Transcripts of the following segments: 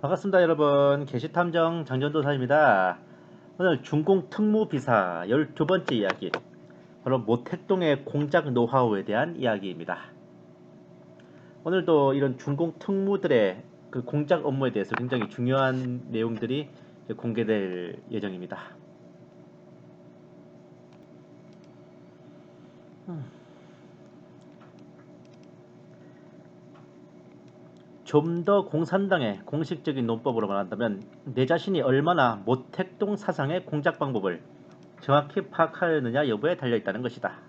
반갑습니다 여러분. 게시탐정 장전도사입니다. 오늘 중공 특무비사 12번째 이야기, 바로 모택동의 공작 노하우에 대한 이야기입니다. 오늘도 이런 중공 특무들의 그 공작 업무에 대해서 굉장히 중요한 내용들이 공개될 예정입니다. 좀 더 공산당의 공식적인 논법으로 말한다면, 내 자신이 얼마나 모택동 사상의 공작 방법을 정확히 파악하느냐 여부에 달려있다는 것이다.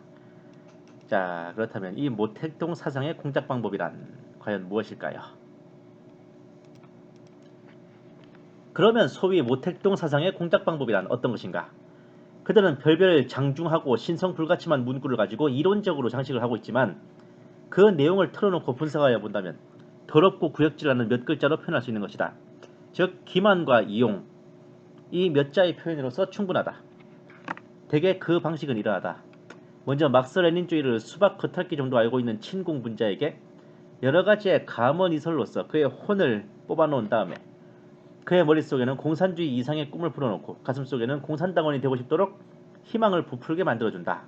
자, 그렇다면 이 모택동 사상의 공작 방법이란 과연 무엇일까요? 그러면 소위 모택동 사상의 공작 방법이란 어떤 것인가? 그들은 별별 장중하고 신성불가침한 문구를 가지고 이론적으로 장식을 하고 있지만, 그 내용을 털어놓고 분석하여 본다면 더럽고 구역질하는 몇 글자로 표현할 수 있는 것이다. 즉 기만과 이용, 이 몇 자의 표현으로서 충분하다. 대개 그 방식은 이러하다. 먼저 막스 레닌주의를 수박 겉핥기 정도 알고 있는 친공분자에게 여러가지의 감언이설로서 그의 혼을 뽑아놓은 다음에, 그의 머릿속에는 공산주의 이상의 꿈을 불어넣고 가슴속에는 공산당원이 되고 싶도록 희망을 부풀게 만들어준다.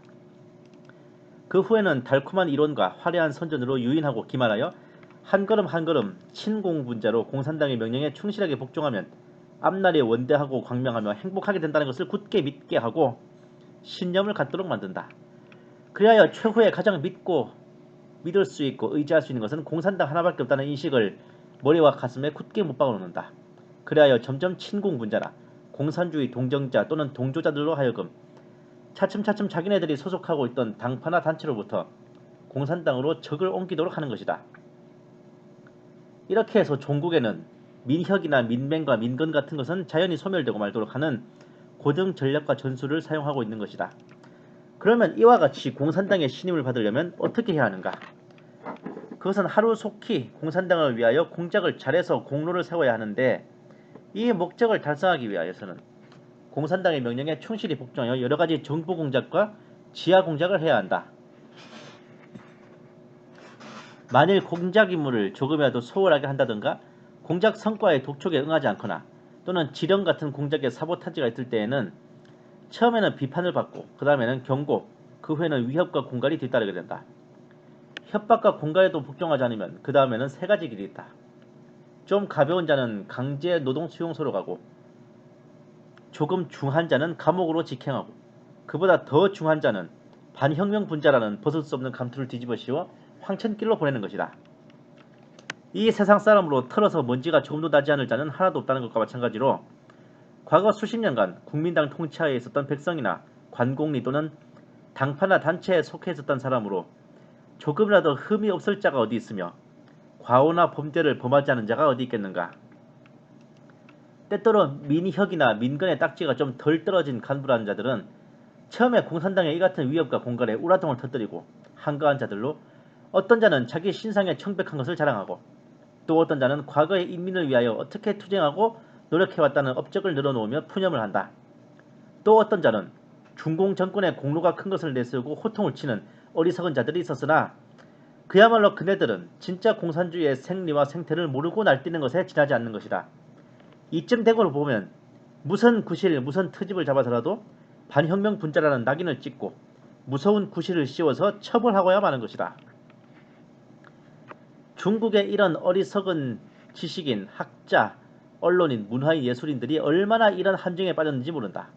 그 후에는 달콤한 이론과 화려한 선전으로 유인하고 기만하여 한 걸음 한 걸음 친공분자로 공산당의 명령에 충실하게 복종하면 앞날이 원대하고 광명하며 행복하게 된다는 것을 굳게 믿게 하고 신념을 갖도록 만든다. 그리하여 최후에 가장 믿을 수 있고 의지할 수 있는 것은 공산당 하나밖에 없다는 인식을 머리와 가슴에 굳게 못 박아놓는다. 그리하여 점점 친공분자나 공산주의 동정자 또는 동조자들로 하여금 차츰차츰 자기네들이 소속하고 있던 당파나 단체로부터 공산당으로 적을 옮기도록 하는 것이다. 이렇게 해서 종국에는 민혁이나 민맹과 민건 같은 것은 자연히 소멸되고 말도록 하는 고등 전략과 전술을 사용하고 있는 것이다. 그러면 이와 같이 공산당의 신임을 받으려면 어떻게 해야 하는가? 그것은 하루속히 공산당을 위하여 공작을 잘해서 공로를 세워야 하는데, 이 목적을 달성하기 위하여서는 공산당의 명령에 충실히 복종하여 여러가지 정보 공작과 지하 공작을 해야 한다. 만일 공작 임무를 조금이라도 소홀하게 한다든가 공작 성과의 독촉에 응하지 않거나 또는 지령 같은 공작에 사보타지가 있을 때에는 처음에는 비판을 받고 그 다음에는 경고, 그 후에는 위협과 공갈이 뒤따르게 된다. 협박과 공갈에도 복종하지 않으면 그 다음에는 세 가지 길이 있다. 좀 가벼운 자는 강제 노동 수용소로 가고, 조금 중한 자는 감옥으로 직행하고, 그보다 더 중한 자는 반혁명 분자라는 벗을 수 없는 감투를 뒤집어 씌워 황천길로 보내는 것이다. 이 세상 사람으로 털어서 먼지가 조금도 나지 않을 자는 하나도 없다는 것과 마찬가지로, 과거 수십 년간 국민당 통치하에 있었던 백성이나 관공리 또는 당파나 단체에 속해 있었던 사람으로 조금이라도 흠이 없을 자가 어디 있으며 과오나 범죄를 범하지 않은 자가 어디 있겠는가? 때때로 민혁이나 민건의 딱지가 좀 덜 떨어진 간부라는 자들은 처음에 공산당의 이 같은 위협과 공갈에 우라통을 터뜨리고 한가한 자들로, 어떤 자는 자기 신상에 청백한 것을 자랑하고, 또 어떤 자는 과거의 인민을 위하여 어떻게 투쟁하고 노력해왔다는 업적을 늘어놓으며 푸념을 한다. 또 어떤 자는 중공 정권의 공로가 큰 것을 내세우고 호통을 치는 어리석은 자들이 있었으나, 그야말로 그네들은 진짜 공산주의의 생리와 생태를 모르고 날뛰는 것에 지나지 않는 것이다. 이쯤 되고 보면 무슨 구실 무슨 트집을 잡아서라도 반혁명 분자라는 낙인을 찍고 무서운 구실을 씌워서 처벌하고야 마는 것이다. 중국의 이런 어리석은 지식인, 학자, 언론인, 문화인, 예술인들이 얼마나 이런 함정에 빠졌는지 모른다.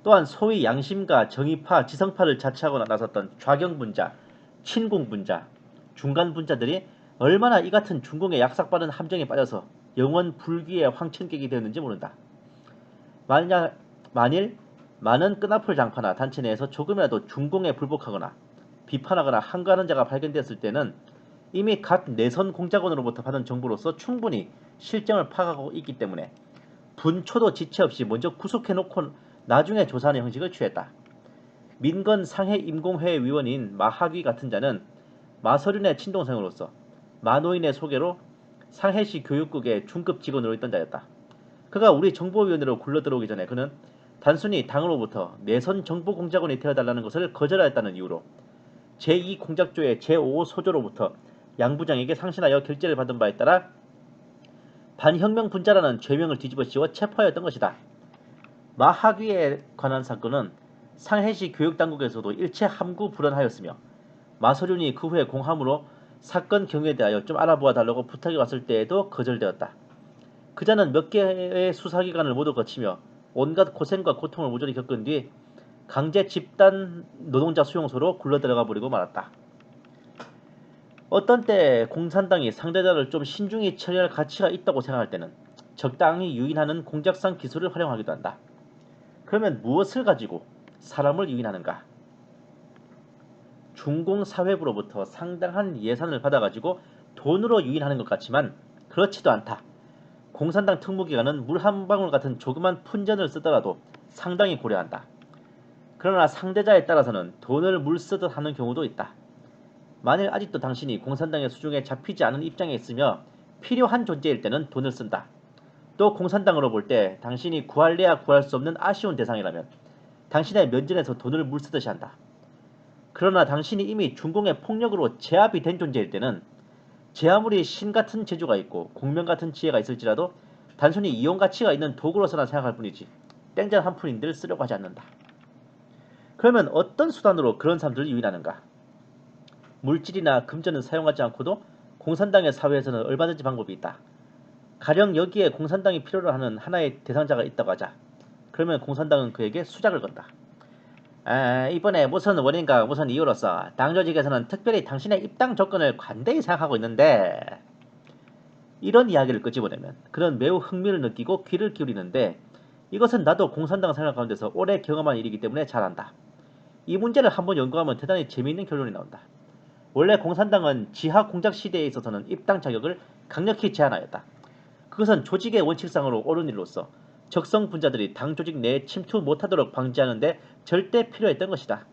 또한 소위 양심가, 정의파, 지성파를 자처하고 나섰던 좌경분자, 친공분자, 중간분자들이 얼마나 이 같은 중공의 약삭빠른 함정에 빠져서 영원 불귀의 황천객이 되었는지 모른다. 만일 많은 끈앞을 장파나 단체 내에서 조금이라도 중공에 불복하거나 비판하거나 항거하는 자가 발견되었을 때는 이미 각 내선 공작원으로부터 받은 정보로서 충분히 실정을 파악하고 있기 때문에 분초도 지체 없이 먼저 구속해놓고 나중에 조사하는 형식을 취했다. 민건 상해 임공회 위원인 마학위 같은 자는 마서륜의 친동생으로서 마노인의 소개로 상해시 교육국의 중급 직원으로 있던 자였다. 그가 우리 정보위원회로 굴러들어오기 전에 그는 단순히 당으로부터 내선 정보공작원이 되어달라는 것을 거절하였다는 이유로 제2공작조의 제5소조로부터 양부장에게 상신하여 결재를 받은 바에 따라 반혁명 분자라는 죄명을 뒤집어 씌워 체포하였던 것이다. 마학위에 관한 사건은 상해시 교육당국에서도 일체 함구 불언하였으며 마소륜이 그 후에 공함으로 사건 경위에 대하여 좀 알아보아 달라고 부탁이 왔을 때에도 거절되었다. 그자는 몇 개의 수사기관을 모두 거치며 온갖 고생과 고통을 모조리 겪은 뒤 강제 집단 노동자 수용소로 굴러들어가 버리고 말았다. 어떤 때 공산당이 상대자를 좀 신중히 처리할 가치가 있다고 생각할 때는 적당히 유인하는 공작상 기술을 활용하기도 한다. 그러면 무엇을 가지고 사람을 유인하는가? 중공사회부로부터 상당한 예산을 받아가지고 돈으로 유인하는 것 같지만 그렇지도 않다. 공산당 특무기관은 물 한 방울 같은 조그만 푼전을 쓰더라도 상당히 고려한다. 그러나 상대자에 따라서는 돈을 물쓰듯 하는 경우도 있다. 만일 아직도 당신이 공산당의 수중에 잡히지 않은 입장에 있으며 필요한 존재일 때는 돈을 쓴다. 또 공산당으로 볼 때 당신이 구할래야 구할 수 없는 아쉬운 대상이라면 당신의 면전에서 돈을 물쓰듯이 한다. 그러나 당신이 이미 중공의 폭력으로 제압이 된 존재일 때는 제 아무리 신같은 재주가 있고 공명같은 지혜가 있을지라도 단순히 이용 가치가 있는 도구로서나 생각할 뿐이지 땡전 한 푼인들 쓰려고 하지 않는다. 그러면 어떤 수단으로 그런 사람들을 유인하는가? 물질이나 금전은 사용하지 않고도 공산당의 사회에서는 얼마든지 방법이 있다. 가령 여기에 공산당이 필요로 하는 하나의 대상자가 있다고 하자. 그러면 공산당은 그에게 수작을 건다. 이번에 무슨 원인가 무슨 이유로서 당 조직에서는 특별히 당신의 입당 조건을 관대히 생각하고 있는데, 이런 이야기를 끄집어내면 그는 매우 흥미를 느끼고 귀를 기울이는데, 이것은 나도 공산당 생활 가운데서 오래 경험한 일이기 때문에 잘 안다. 이 문제를 한번 연구하면 대단히 재미있는 결론이 나온다. 원래 공산당은 지하 공작 시대에 있어서는 입당 자격을 강력히 제한하였다. 그것은 조직의 원칙상으로 옳은 일로서 적성 분자들이 당 조직 내에 침투 못하도록 방지하는 데 절대 필요했던 것이다.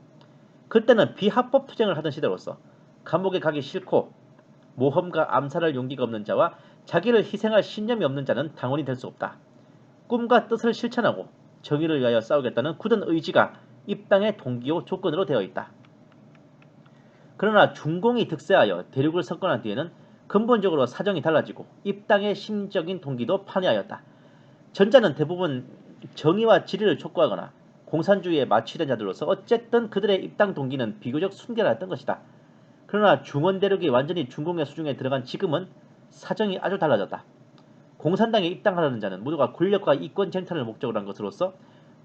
그때는 비합법 투쟁을 하던 시대로서 감옥에 가기 싫고 모험과 암살할 용기가 없는 자와 자기를 희생할 신념이 없는 자는 당원이 될 수 없다. 꿈과 뜻을 실천하고 정의를 위하여 싸우겠다는 굳은 의지가 입당의 동기요 조건으로 되어 있다. 그러나 중공이 득세하여 대륙을 석권한 뒤에는 근본적으로 사정이 달라지고 입당의 심적인 동기도 판이하였다. 전자는 대부분 정의와 지리를 촉구하거나 공산주의에 마취된 자들로서 어쨌든 그들의 입당 동기는 비교적 순결했던 것이다. 그러나 중원 대륙이 완전히 중공의 수중에 들어간 지금은 사정이 아주 달라졌다. 공산당에 입당하려는 자는 모두가 권력과 이권 쟁탈을 목적으로 한 것으로서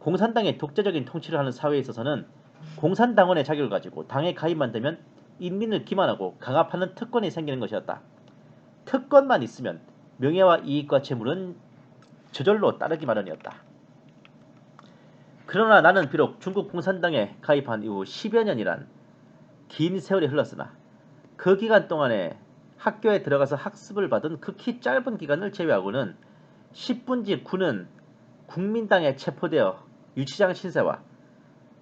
공산당의 독재적인 통치를 하는 사회에 있어서는 공산당원의 자격을 가지고 당에 가입만 되면 인민을 기만하고 강압하는 특권이 생기는 것이었다. 특권만 있으면 명예와 이익과 재물은 저절로 따르기 마련이었다. 그러나 나는 비록 중국 공산당에 가입한 이후 10여 년이란 긴 세월이 흘렀으나 그 기간 동안에 학교에 들어가서 학습을 받은 극히 짧은 기간을 제외하고는 10분지 9는 국민당에 체포되어 유치장 신세와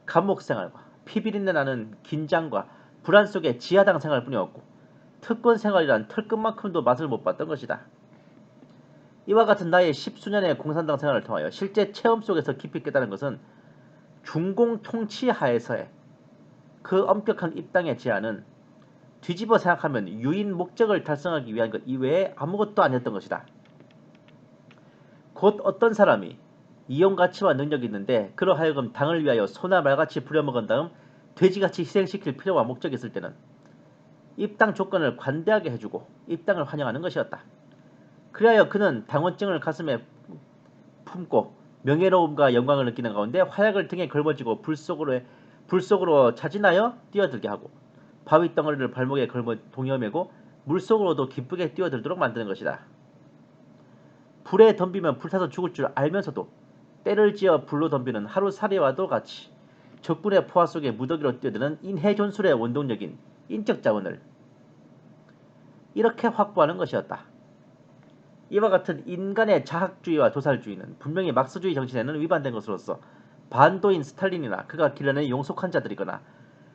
감옥 생활과 피비린내 나는 긴장과 불안 속의 지하당 생활뿐이었고 특권 생활이란 털끝만큼도 맛을 못 봤던 것이다. 이와 같은 나의 10수년의 공산당 생활을 통하여 실제 체험 속에서 깊이 깨달은 것은 중공 통치 하에서의 그 엄격한 입당의 제한은 뒤집어 생각하면 유인 목적을 달성하기 위한 것 이외에 아무것도 아니었던 것이다. 곧 어떤 사람이 이용 가치와 능력이 있는데 그러하여금 당을 위하여 소나 말같이 부려먹은 다음 돼지같이 희생시킬 필요와 목적이 있을 때는 입당 조건을 관대하게 해주고 입당을 환영하는 것이었다. 그리하여 그는 당원증을 가슴에 품고 명예로움과 영광을 느끼는 가운데 화약을 등에 걸머쥐고 불 속으로 차진하여 뛰어들게 하고 바위 덩어리를 발목에 걸머 동여매고 물속으로도 기쁘게 뛰어들도록 만드는 것이다. 불에 덤비면 불타서 죽을 줄 알면서도 때를 지어 불로 덤비는 하루살이와도 같이 적군의 포화 속에 무더기로 뛰어드는 인해존술의 원동력인 인적 자원을 이렇게 확보하는 것이었다. 이와 같은 인간의 자학주의와 도살주의는 분명히 막스주의 정신에는 위반된 것으로서 반도인 스탈린이나 그가 길러낸 용속한 자들이거나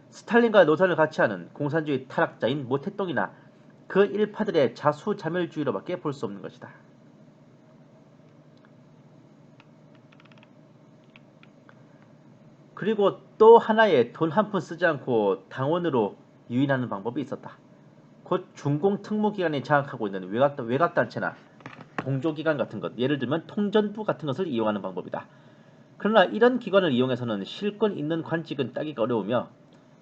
스탈린과 노선을 같이 하는 공산주의 타락자인 모택동이나 그 일파들의 자수자멸주의로밖에 볼 수 없는 것이다. 그리고 또 하나의 돈 한 푼 쓰지 않고 당원으로 유인하는 방법이 있었다. 곧 중공 특무기관이 장악하고 있는 외곽단체나 공조기관 같은 것, 예를 들면 통전부 같은 것을 이용하는 방법이다. 그러나 이런 기관을 이용해서는 실권 있는 관직은 따기가 어려우며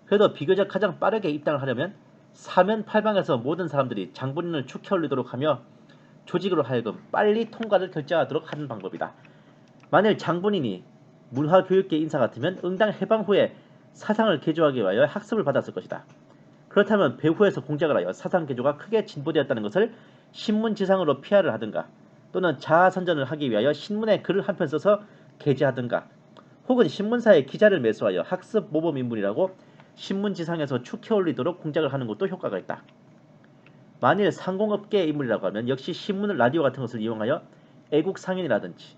그래도 비교적 가장 빠르게 입당을 하려면 사면팔방에서 모든 사람들이 장본인을 축해 올리도록 하며 조직으로 하여금 빨리 통과를 결정하도록 하는 방법이다. 만일 장본인이 문화교육계 인사 같으면 응당 해방 후에 사상을 개조하기 위하여 학습을 받았을 것이다. 그렇다면 배후에서 공작을 하여 사상 개조가 크게 진보되었다는 것을 신문지상으로 PR을 하든가 또는 자아선전을 하기 위하여 신문에 글을 한 편 써서 게재하든가 혹은 신문사에 기자를 매수하여 학습 모범 인물이라고 신문지상에서 축해 올리도록 공작을 하는 것도 효과가 있다. 만일 상공업계의 인물이라고 하면 역시 신문, 라디오 같은 것을 이용하여 애국상인이라든지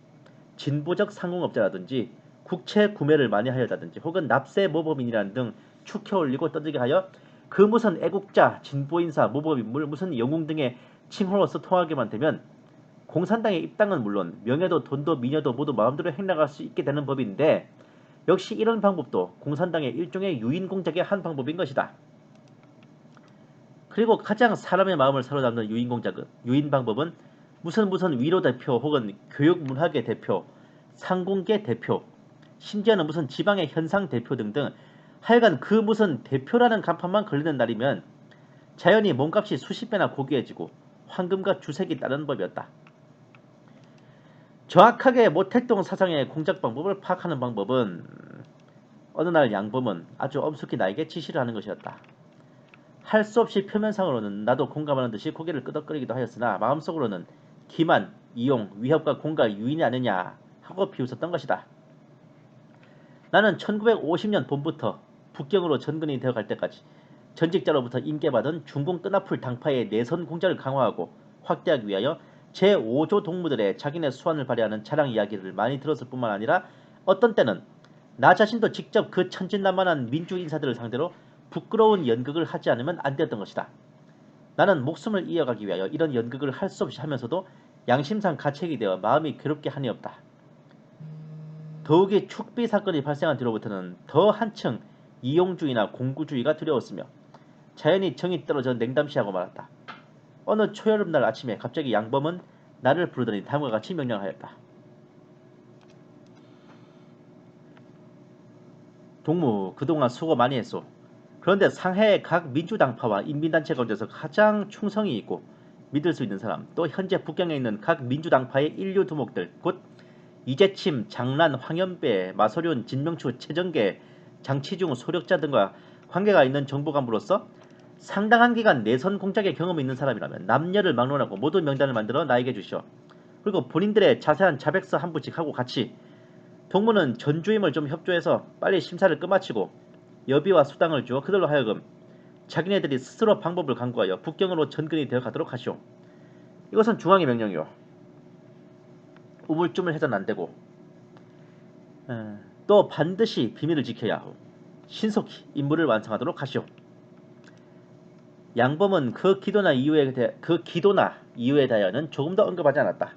진보적 상공업자라든지 국채 구매를 많이 하였다든지 혹은 납세 모범인이라는 등 축해 올리고 떠들게 하여 그 무슨 애국자, 진보인사, 모범인물, 무슨 영웅 등의 칭호로서 통하게만 되면 공산당의 입당은 물론 명예도 돈도 미녀도 모두 마음대로 행락할 수 있게 되는 법인데 역시 이런 방법도 공산당의 일종의 유인 공작의 한 방법인 것이다. 그리고 가장 사람의 마음을 사로잡는 유인 방법은 무슨 위로 대표 혹은 교육문학의 대표, 상공계 대표, 심지어는 무슨 지방의 현상 대표 등등 하여간 그 무슨 대표라는 간판만 걸리는 날이면 자연히 몸값이 수십 배나 고귀해지고 황금과 주색이 따르는 법이었다. 정확하게 모택동 사상의 공작 방법을 파악하는 방법은 어느 날 양범은 아주 엄숙히 나에게 지시를 하는 것이었다. 할 수 없이 표면상으로는 나도 공감하는 듯이 고개를 끄덕거리기도 하였으나 마음속으로는 기만, 이용, 위협과 공갈 유인이 아니냐 하고 비웃었던 것이다. 나는 1950년 봄부터 북경으로 전근이 되어갈 때까지 전직자로부터 임계받은 중공 끈앞풀 당파의 내선 공작을 강화하고 확대하기 위하여 제5조 동무들의 자기네 수완을 발휘하는 자랑 이야기를 많이 들었을 뿐만 아니라 어떤 때는 나 자신도 직접 그 천진난만한 민주 인사들을 상대로 부끄러운 연극을 하지 않으면 안 되었던 것이다. 나는 목숨을 이어가기 위하여 이런 연극을 할 수 없이 하면서도 양심상 가책이 되어 마음이 괴롭게 하니 없다. 더욱이 축비 사건이 발생한 뒤로부터는 더 한층 이용주의나 공구주의가 두려웠으며 자연히 정이 떨어져 냉담시하고 말았다. 어느 초여름날 아침에 갑자기 양범은 나를 부르더니 다음과 같이 명령하였다. 동무, 그동안 수고 많이 했소. 그런데 상해의 각 민주당파와 인민단체 가운데서 가장 충성이 있고 믿을 수 있는 사람, 또 현재 북경에 있는 각 민주당파의 인류 두목들, 곧 이재침, 장란, 황연배, 마소륜, 진명추, 최정계, 장치중, 소력자 등과 관계가 있는 정보간부로서 상당한 기간 내선 공작의 경험이 있는 사람이라면 남녀를 막론하고 모두 명단을 만들어 나에게 주시오. 그리고 본인들의 자세한 자백서 한 부씩 하고 같이 동무는 전주임을 좀 협조해서 빨리 심사를 끝마치고 여비와 수당을 주어 그들로 하여금 자기네들이 스스로 방법을 강구하여 북경으로 전근이 되어 가도록 하시오. 이것은 중앙의 명령이오. 우물쭈물해서는 안되고 또 반드시 비밀을 지켜야 하오. 신속히 임무를 완성하도록 하시오. 양범은 그 기도나 이유에 대하여는 조금 더 언급하지 않았다.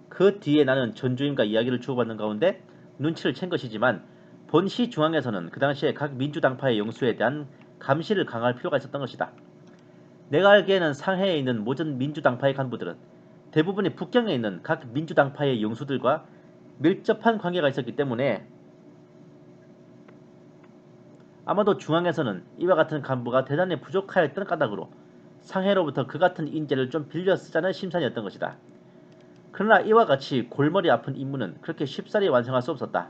그 뒤에 나는 전주임과 이야기를 주고받는 가운데 눈치를 챈 것이지만 본시 중앙에서는 그 당시에 각 민주당파의 영수에 대한 감시를 강화할 필요가 있었던 것이다. 내가 알기에는 상해에 있는 모든 민주당파의 간부들은 대부분이 북경에 있는 각 민주당파의 영수들과 밀접한 관계가 있었기 때문에 아마도 중앙에서는 이와 같은 간부가 대단히 부족하였던 까닭으로 상해로부터 그 같은 인재를 좀 빌려 쓰자는 심산이었던 것이다. 그러나 이와 같이 골머리 아픈 임무는 그렇게 쉽사리 완성할 수 없었다.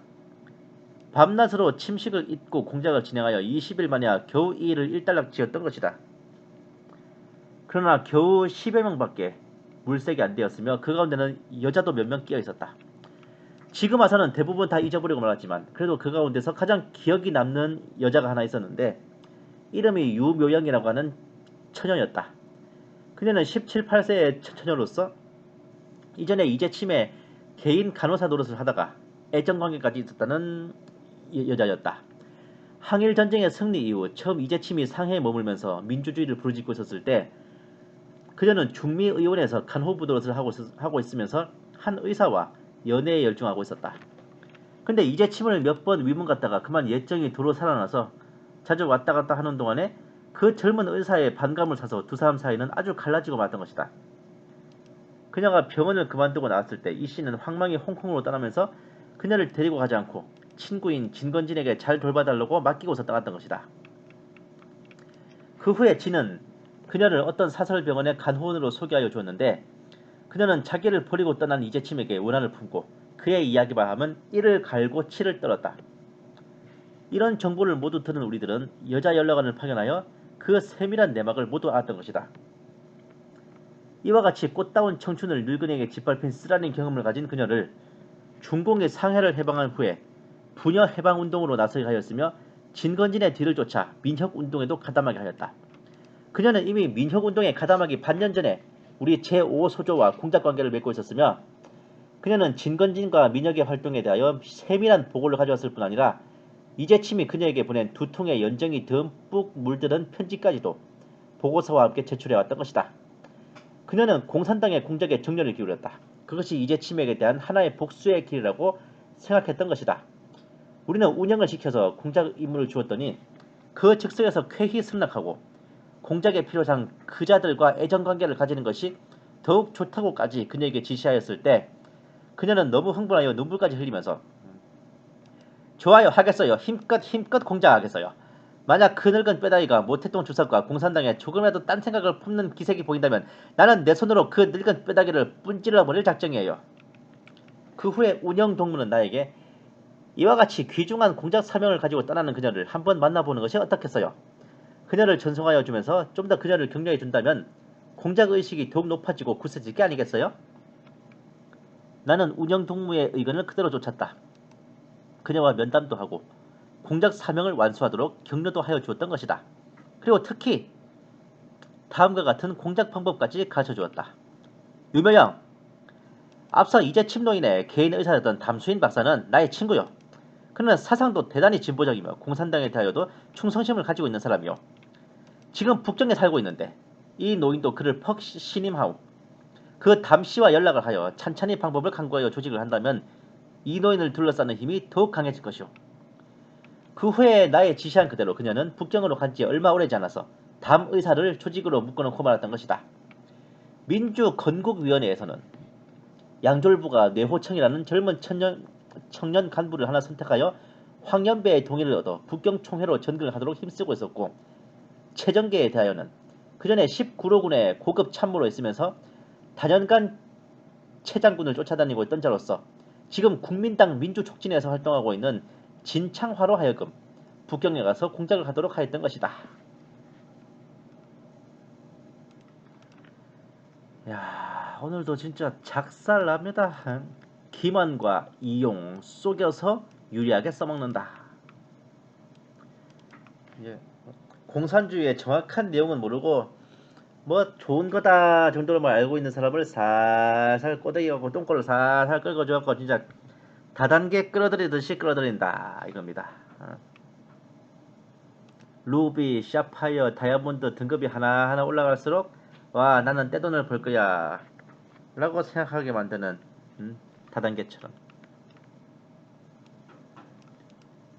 밤낮으로 침식을 잇고 공작을 진행하여 20일 만에야 겨우 이 일을 일단락 지었던 것이다. 그러나 겨우 10여 명밖에 물색이 안 되었으며 그 가운데는 여자도 몇 명 끼어 있었다. 지금 와서는 대부분 다 잊어버리고 말았지만 그래도 그 가운데서 가장 기억이 남는 여자가 하나 있었는데 이름이 유묘영이라고 하는 처녀였다. 그녀는 17, 18세의 처녀로서 이전에 이재침의 개인 간호사 노릇을 하다가 애정관계까지 있었다는 여자였다. 항일전쟁의 승리 이후 처음 이재침이 상해에 머물면서 민주주의를 부르짖고 있었을 때 그녀는 중미의원에서 간호부 노릇을 하고 있으면서 한 의사와 연애에 열중하고 있었다. 근데 이재침을 몇 번 위문 갔다가 그만 예정이 도로 살아나서 자주 왔다 갔다 하는 동안에 그 젊은 의사의 반감을 사서 두 사람 사이는 아주 갈라지고 말았던 것이다. 그녀가 병원을 그만두고 나왔을 때 이 씨는 황망히 홍콩으로 떠나면서 그녀를 데리고 가지 않고 친구인 진건진에게 잘 돌봐달라고 맡기고서 떠났던 것이다. 그 후에 진은 그녀를 어떤 사설병원의 간호원으로 소개하여 주었는데 그녀는 자기를 버리고 떠난 이재침에게 원한을 품고 그의 이야기만 하면 이를 갈고 치를 떨었다. 이런 정보를 모두 들은 우리들은 여자 연락원을 파견하여 그 세밀한 내막을 모두 알았던 것이다. 이와 같이 꽃다운 청춘을 늙은이에게 짓밟힌 쓰라린 경험을 가진 그녀를 중공이 상해를 해방한 후에 부녀 해방운동으로 나서게 하였으며 진건진의 뒤를 쫓아 민혁운동에도 가담하게 하였다. 그녀는 이미 민혁운동에 가담하기 반년 전에 우리 제5소조와 공작관계를 맺고 있었으며 그녀는 진건진과 민혁의 활동에 대하여 세밀한 보고를 가져왔을 뿐 아니라 이재침이 그녀에게 보낸 두 통의 연정이 듬뿍 물들은 편지까지도 보고서와 함께 제출해왔던 것이다. 그녀는 공산당의 공작에 정열을 기울였다. 그것이 이재침에게 대한 하나의 복수의 길이라고 생각했던 것이다. 우리는 운영을 시켜서 공작 임무를 주었더니 그 즉석에서 쾌히 승낙하고 공작에 필요한 그자들과 애정관계를 가지는 것이 더욱 좋다고까지 그녀에게 지시하였을 때 그녀는 너무 흥분하여 눈물까지 흘리면서 좋아요 하겠어요. 힘껏 공작하겠어요. 만약 그 늙은 뼈다귀가 모택동 주석과 공산당에 조금이라도 딴 생각을 품는 기색이 보인다면 나는 내 손으로 그 늙은 뼈다귀를 분질러버릴 작정이에요. 그 후에 운영동무는 나에게 이와 같이 귀중한 공작 사명을 가지고 떠나는 그녀를 한번 만나보는 것이 어떻겠어요? 그녀를 전송하여 주면서 좀 더 그녀를 격려해 준다면 공작의식이 더욱 높아지고 굳세질 게 아니겠어요? 나는 운영동무의 의견을 그대로 쫓았다. 그녀와 면담도 하고 공작 사명을 완수하도록 격려도 하여 주었던 것이다. 그리고 특히 다음과 같은 공작 방법까지 가르쳐 주었다. 유명영, 앞서 이재침 노인의 개인 의사였던 담수인 박사는 나의 친구요. 그는 사상도 대단히 진보적이며 공산당에 대하여도 충성심을 가지고 있는 사람이요. 지금 북경에 살고 있는데 이 노인도 그를 퍽 신임하오. 그 담씨와 연락을 하여 찬찬히 방법을 강구하여 조직을 한다면 이 노인을 둘러싸는 힘이 더욱 강해질 것이오. 그 후에 나의 지시한 그대로 그녀는 북경으로 간 지 얼마 오래지 않아서 담 의사를 조직으로 묶어놓고 말았던 것이다. 민주건국위원회에서는 양졸부가 뇌호청이라는 젊은 청년 간부를 하나 선택하여 황연배의 동의를 얻어 북경 총회로 전근을 하도록 힘쓰고 있었고 최정계에 대하여는 그전에 19로군의 고급 참모로 있으면서 다년간 최장군을 쫓아다니고 있던 자로서 지금 국민당 민주촉진에서 활동하고 있는 진창화로 하여금 북경에 가서 공작을 하도록 하였던 것이다. 야, 오늘도 진짜 작살납니다. 기만과 이용 속여서 유리하게 써먹는다. 이제 공산주의의 정확한 내용은 모르고 뭐 좋은 거다 정도로만 알고 있는 사람을 살살 꼬대기하고 똥꼬를 살살 긁어줘갖고 진짜 다단계 끌어들이듯이 끌어들인다 이겁니다. 루비, 샤파이어, 다이아몬드 등급이 하나하나 올라갈수록 와 나는 떼돈을 벌 거야 라고 생각하게 만드는 다단계처럼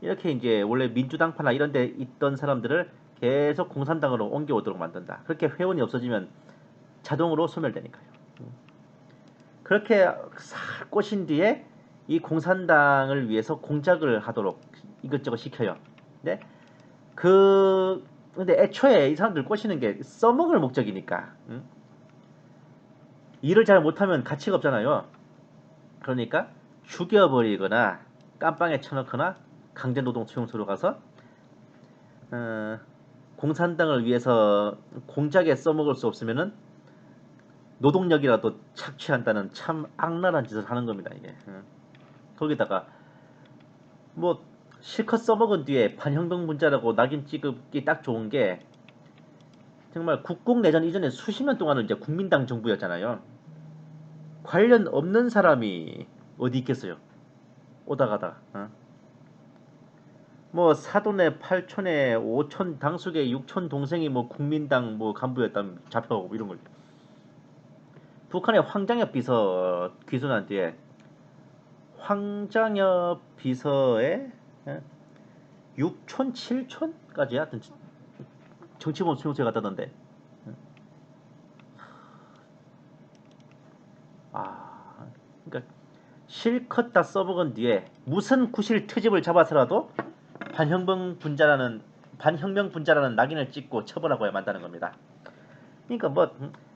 이렇게 이제 원래 민주당파나 이런 데 있던 사람들을 계속 공산당으로 옮겨오도록 만든다. 그렇게 회원이 없어지면 자동으로 소멸되니까요. 그렇게 싹 꼬신 뒤에 이 공산당을 위해서 공작을 하도록 이것저것 시켜요. 네? 근데 애초에 이 사람들 꼬시는 게 써먹을 목적이니까. 일을 잘 못하면 가치가 없잖아요. 그러니까 죽여버리거나 깜빵에 쳐넣거나 강제노동 수용소로 가서 공산당을 위해서 공작에 써먹을 수 없으면은 노동력이라도 착취한다는 참 악랄한 짓을 하는 겁니다 이게. 거기다가 뭐 실컷 써먹은 뒤에 반혁명 문자라고 낙인 찍기 딱 좋은 게 정말 국共내전 이전에 수십 년 동안은 이제 국민당 정부였잖아요. 관련 없는 사람이 어디 있겠어요. 오다 가다. 뭐 사돈의 팔촌의 오촌 당숙의 육촌 동생이 뭐 국민당 뭐 간부였다면 잡혀가고 이런 걸. 북한의 황장엽 비서 귀순한 뒤에 황장엽 비서의 6촌 7촌까지 하여튼 정치범 수용소에 갔다던데. 실컷 다 써먹은 뒤에 무슨 구실 트집을 잡아서라도 반혁명 분자라는 낙인을 찍고 처벌하고야 만다는 겁니다. 그러니까 뭐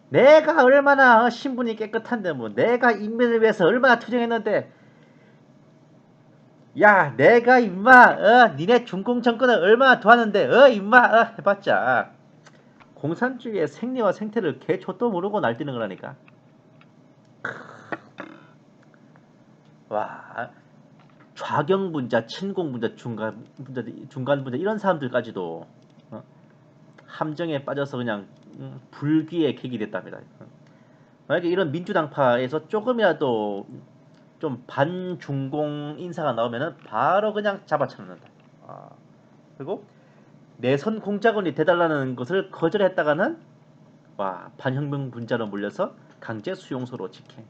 내가 얼마나 신분이 깨끗한데 뭐 내가 인민을 위해서 얼마나 투쟁했는데 야 내가 임마 니네 중공 정권을 얼마나 도왔는데 임마 해봤자 공산주의의 생리와 생태를 개초도 모르고 날뛰는 거라니까. 와 좌경분자, 친공분자, 중간분자 이런 사람들까지도 함정에 빠져서 그냥 불귀의 객이 됐답니다. 만약에 이런 민주당파에서 조금이라도 좀 반중공 인사가 나오면은 바로 그냥 잡아쳐놓는다. 그리고 내선 공작원이 돼달라는 것을 거절했다가는 반혁명 분자로 몰려서 강제 수용소로 직행.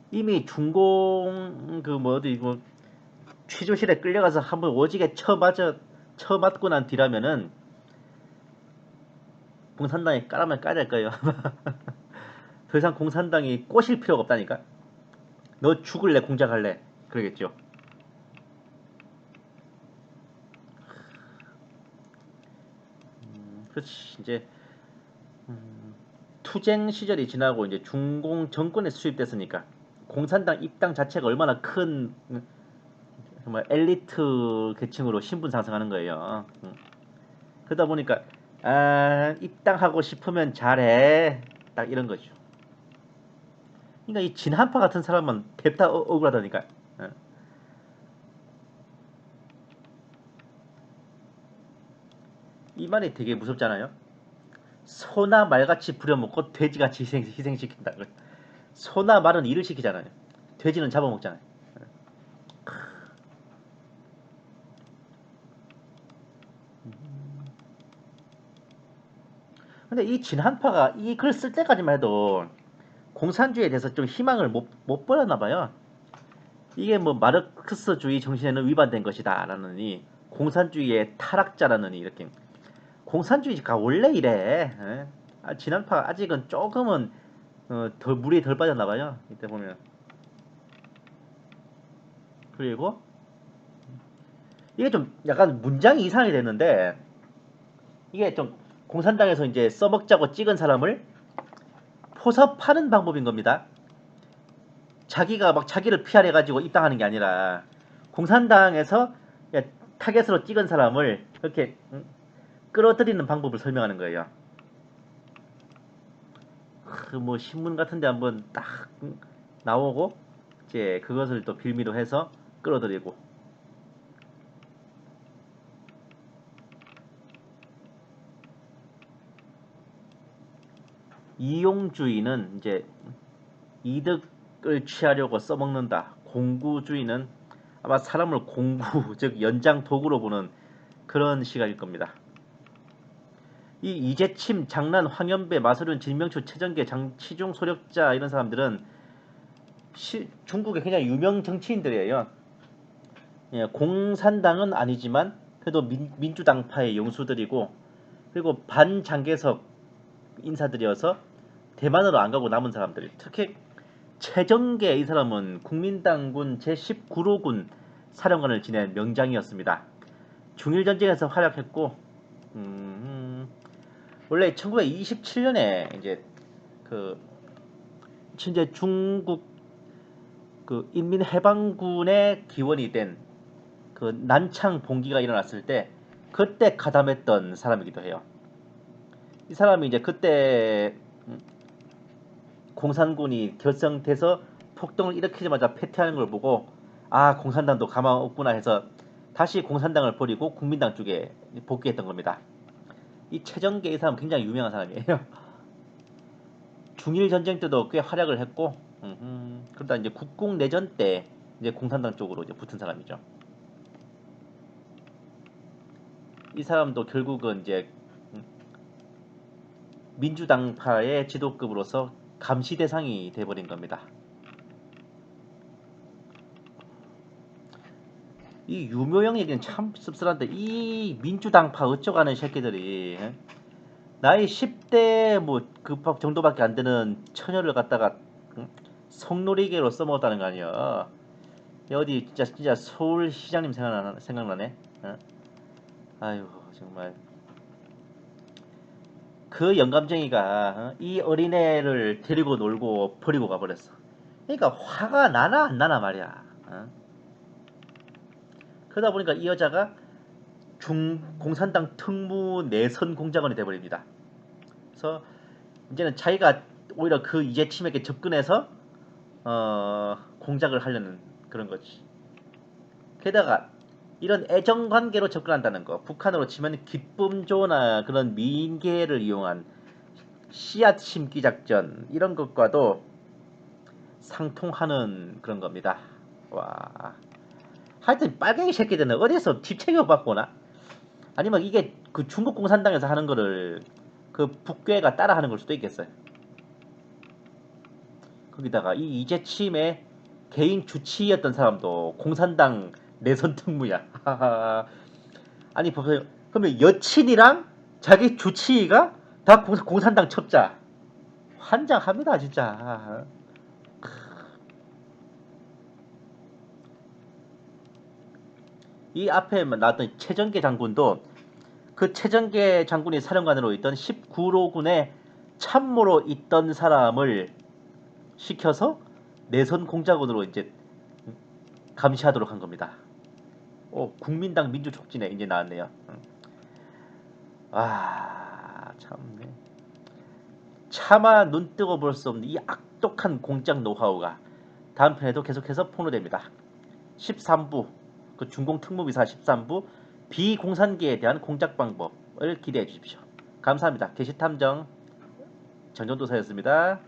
이미 중공 이거 취조실에 끌려가서 한번 오지게 쳐맞고 난 뒤라면은 공산당이 까라면 까야 될 거예요. 더 이상 공산당이 꼬실 필요가 없다니까. 너 죽을래 공작할래 그러겠죠. 그렇지 이제 투쟁 시절이 지나고 이제 중공 정권에 수입됐으니까 공산당 입당 자체가 얼마나 큰 정말 엘리트 계층으로 신분 상승하는 거예요. 그러다 보니까 입당하고 싶으면 잘해 딱 이런 거죠. 그러니까 이 진한파 같은 사람은 냅다 억울하다니까. 이 말이 되게 무섭잖아요. 소나 말같이 부려먹고 돼지같이 희생시킨다. 소나 말은 일을 시키잖아요. 돼지는 잡아먹잖아요. 근데 이 진한파가 이 글 쓸 때까지만 해도 공산주의에 대해서 좀 희망을 못 보였나 봐요. 이게 뭐 마르크스주의 정신에는 위반된 것이다라는 이 공산주의의 타락자라는 이렇게 공산주의가 원래 이래. 진한파 아직은 조금은 물이 덜 빠졌나 봐요. 이때 보면. 그리고 이게 좀 약간 문장이 이상하게 됐는데 이게 좀 공산당에서 이제 써먹자고 찍은 사람을 포섭하는 방법인 겁니다. 자기가 막 자기를 피하해가지고 입당하는 게 아니라 공산당에서 타겟으로 찍은 사람을 이렇게 끌어들이는 방법을 설명하는 거예요. 뭐 신문 같은데 한번 딱 나오고 이제 그것을 또 빌미로 해서 끌어들이고 이용주의는 이제 이득을 취하려고 써먹는다. 공구주의는 아마 사람을 공구 즉 연장 도구로 보는 그런 시각일 겁니다. 이 이재침, 장난, 황연배, 마서륜, 진명추, 최정계, 장치중, 소력자 이런 사람들은 중국의 굉장히 유명 정치인들이에요. 예, 공산당은 아니지만 그래도 민주당파의 용수들이고 그리고 반장개석 인사들이어서 대만으로 안 가고 남은 사람들. 특히 최정계 이 사람은 국민당군 제19로군 사령관을 지낸 명장이었습니다. 중일전쟁에서 활약했고 원래 1927년에 이제 그 현재 중국 그 인민해방군의 기원이 된 그 난창 봉기가 일어났을 때 그때 가담했던 사람이기도 해요. 이 사람이 이제 그때 공산군이 결성돼서 폭동을 일으키자마자 패퇴하는 걸 보고 공산당도 가망 없구나 해서 다시 공산당을 버리고 국민당 쪽에 복귀했던 겁니다. 이 최정계 이 사람 굉장히 유명한 사람이에요. 중일 전쟁 때도 꽤 활약을 했고 그러다 이제 국공 내전 때 이제 공산당 쪽으로 이제 붙은 사람이죠. 이 사람도 결국은 이제 민주당파의 지도급으로서 감시 대상이 돼버린 겁니다. 이 유묘영 얘기는 참 씁쓸한데 이 민주당파 어쩌가는 새끼들이 나이 10대 그 정도밖에 안 되는 처녀를 갖다가 응? 성놀이개로 써먹었다는 거 아니야. 어디 진짜 서울시장님 생각나네. 어? 아유 정말 그 영감쟁이가 이 어린애를 데리고 놀고 버리고 가버렸어. 그러니까 화가 나나 안 나나 말이야. 어? 그러다 보니까 이 여자가 공산당 특무 내선 공작원이 돼버립니다. 그래서 이제는 자기가 오히려 그 이재침에게 접근해서 공작을 하려는 그런 거지. 게다가 이런 애정 관계로 접근한다는 거, 북한으로 치면 기쁨조나 그런 미인계를 이용한 씨앗 심기 작전 이런 것과도 상통하는 그런 겁니다. 와, 하여튼 빨갱이 새끼들은 어디서 뒷책을 받고 오나? 아니면 이게 그 중국 공산당에서 하는 거를 그 북괴가 따라하는 걸 수도 있겠어요. 거기다가 이 이재침의 개인 주치의였던 사람도 공산당 내선 특무야. 아니 보세요. 그러면 여친이랑 자기 주치의가 다 공산당 첩자. 환장합니다 진짜. 이 앞에 나왔던 최정계 장군도 그 최정계 장군이 사령관으로 있던 19로군의 참모로 있던 사람을 시켜서 내선 공작원으로 이제 감시하도록 한 겁니다. 국민당 민주촉진에 이제 나왔네요. 참네. 차마 눈 뜨고 볼 수 없는 이 악독한 공작 노하우가 다음 편에도 계속해서 폭로됩니다. 13부 그 중공 특무비사 13부 비공산계에 대한 공작 방법을 기대해 주십시오. 감사합니다. 게시탐정 정전도사였습니다.